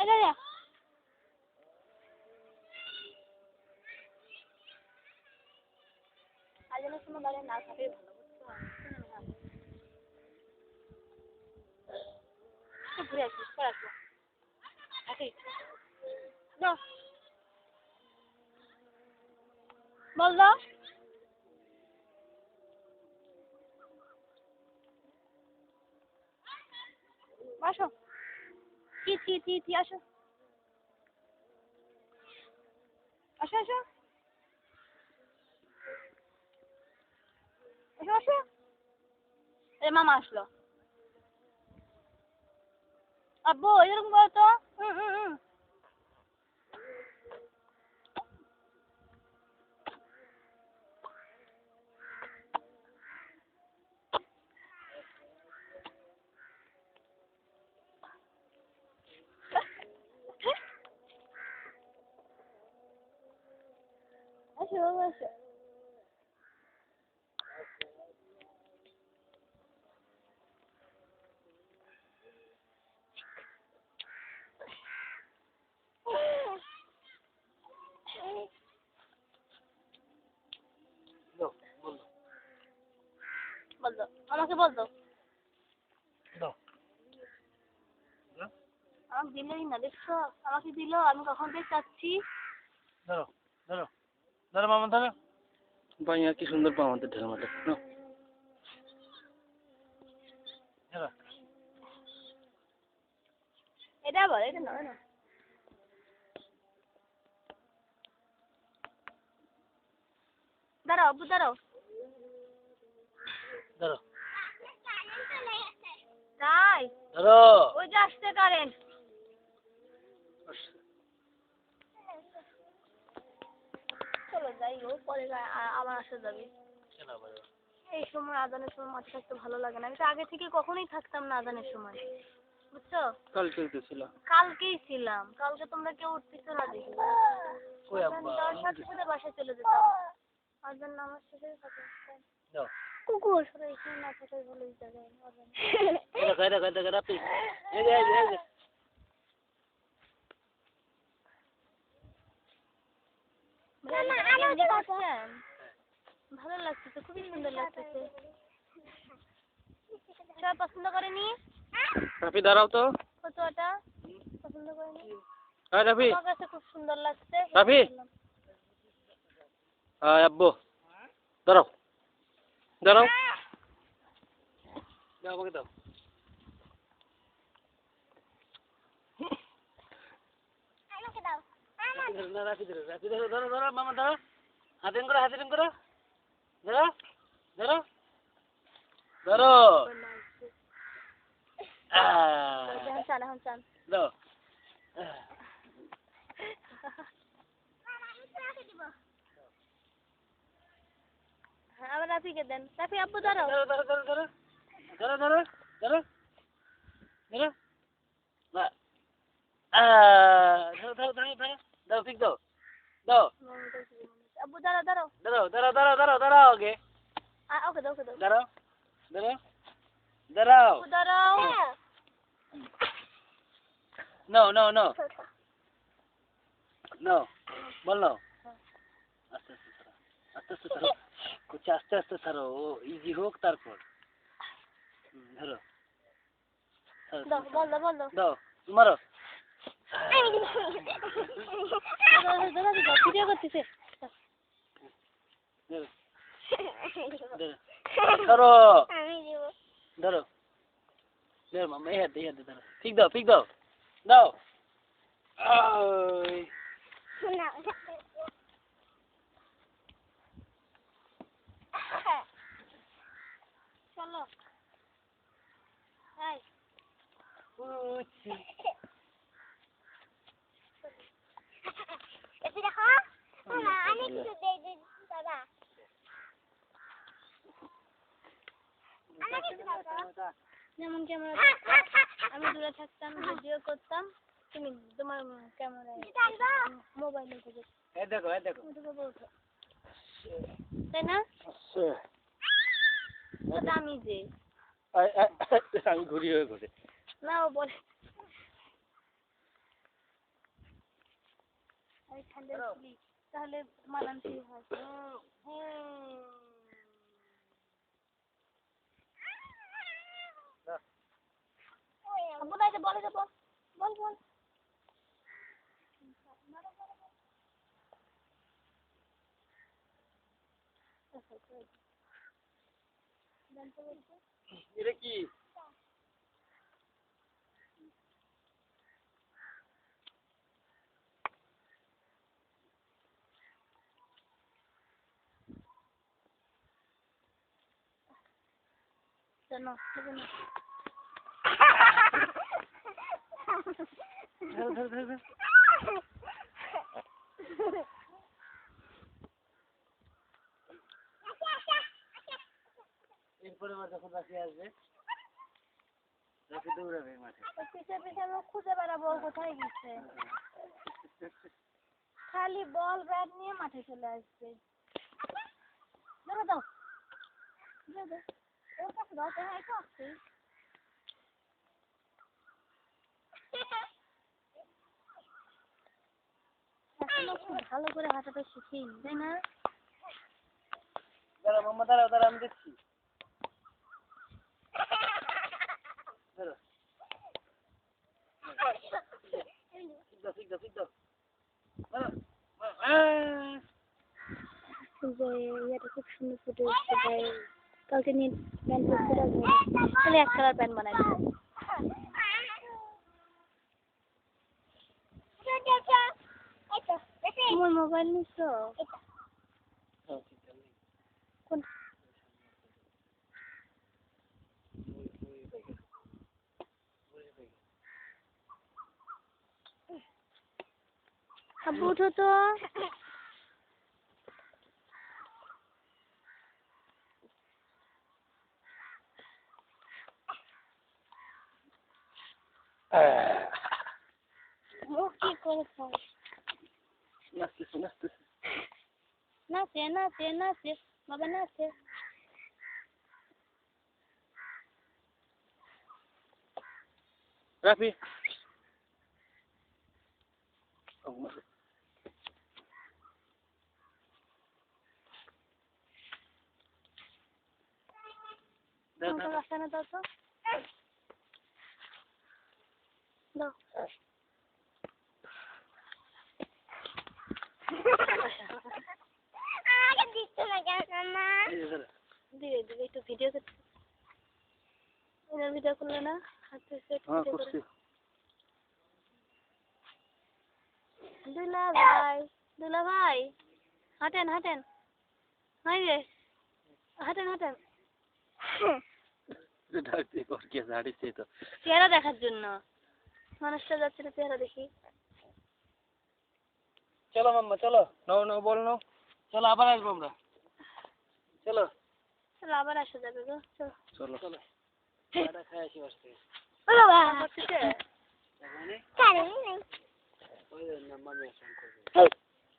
আরে আজকে শুনো বারে না থাকে ভালো বুঝছো ঘুরে আসি পড়াশো আসি দাও বল দাও আসো কি আসো আসো আসো আসো আসো এ মামা আসলো আব্বু এরকম করো তো আসো আসো বল দাও আমাকে বল দাও আমাকে দিলেই না দেখছো আমাকে দিল আমি কখন থেকে চাচ্ছি ধরো ধরো ধরো মামা ধরো বাইয়া কি সুন্দর পা আমাদের ঢেলে মাঠে এটা বল এটা নয় না দাঁড়াও আব্বু দাঁড়াও ধরো তাই ধরো ওই যে আসছে কারেন্ট চলো যাই হোক পরে আবার আসা যাবে এই সময় আজানের সময় মাঠে থাকতে ভালো লাগে না কিন্তু আগে থেকে কখনোই থাকতাম না আজানের সময় বুঝছো কালকে উঠেছিল কালকেই ছিলাম কালকে তোমরা কেউ উঠতেছো না দেখি তার সাথে সাথে বাসায় চলে যেতাম আজান নামাজ শেষে দাও কুকুর এখানে না থাকাই ভালো এই জায়গায় ভালো লাগতেছে খুবই সুন্দর লাগতেছে সবাই পছন্দ করেনি রাফি দাঁড়াও তো ফটোটা পছন্দ করেনি রাফি আমার কাছে খুব সুন্দর লাগছে রাফি আব্বু দাঁড়াও দাঁড়াও দাও আমাকে দাও রাফি ধরো ধরো ধরো মামা ধরো হাতিন করো ধরো ধরো ধরো চান দাও হ্যাঁ আবার রাফিকে দেন রাফি আব্বু দাঁড়াও ধরো ধরো ধরো ধরো ধরো ধরো ধরো ধরো ধরো ধরো ধরো দাও ঠিক দাও দাও আব্বু দাঁড়াও দাঁড়াও দাঁড়াও দাঁড়াও দাঁড়াও দাঁড়াও দাঁড়াও ওকে ওকে দাও দাঁড়াও দাঁড়াও দাঁড়াও আব্বু দাঁড়াও নো নো নো নো বল নো আস্তে আস্তে ছাড়ো কুচি আস্তে আস্তে ছাড়ো ও ইজি হোক তারপর ধরো দাও বল দাও দাও মারো ভিডিও করতেছে ধরো ধরো ধরো মামা এই হাতে ধরো ঠিক দাও দাও চলো যেমন ক্যামেরা আমি দূরে থাকতাম ভিডিও করতাম তুমি তোমার ক্যামেরায় মোবাইলে থেকে দেখো তাই না আমি যে আমি ঘুরি হয়ে ঘুরে না ও বলে আমি ঠান্ডা ছিলি তাহলে মানানসই হয়। বলে বল বল বল এটা কি? জানো ধর ধর ধর। এরপরে আবার যখন রাখি আসবে রাখি দৌড়াবে মাঠে। পিছে পিছে আমরা খুঁজে বেড়াবো কোথায় গেছে। খালি বল ব্যাট নিয়ে মাঠে চলে আসবে। ধরো দাও ওর কাছে দাও হ্যাঁ এটা আসছে। এখনো খুব ভালো করে হাঁটাটা শিখিনি তাই না? দাঁড়া মাম্মা দাঁড়াও দাঁড়া আমি দেখছি। ইয়েটা খুব সুন্দর ফুটে উঠছে ভাই। কালকে নিয়ে প্যান্ট পরতে রাখবো তাহলে এক কালার প্যান্ট বানাই দেবো। তোমার মোবাইল নিছো? কোন আব্বু উঠো তো। মুখ কি করেছ? নাচতেছে নাচতেছে। নাচে নাচে নাচে বাবা নাচে। রাফি রাস্তায় দাও তো দাও। দিয়ে দিবে একটু ভিডিও করতে। ভিডিও করলে না হাতে সেট করে। দুলা ভাই হাঁটেন হাঁটেন হাই রে হাঁটেন হাঁটেন। চেহারা দেখার জন্য মানুষটা যাচ্ছে না চেহারা দেখি। চলো মাম্মা চলো নাও নাও বল নাও চলো আবার আসবো আমরা চলো চলো আবার আসা যাবে গো চলো চলো চলো খাই আসি বসতে বাবা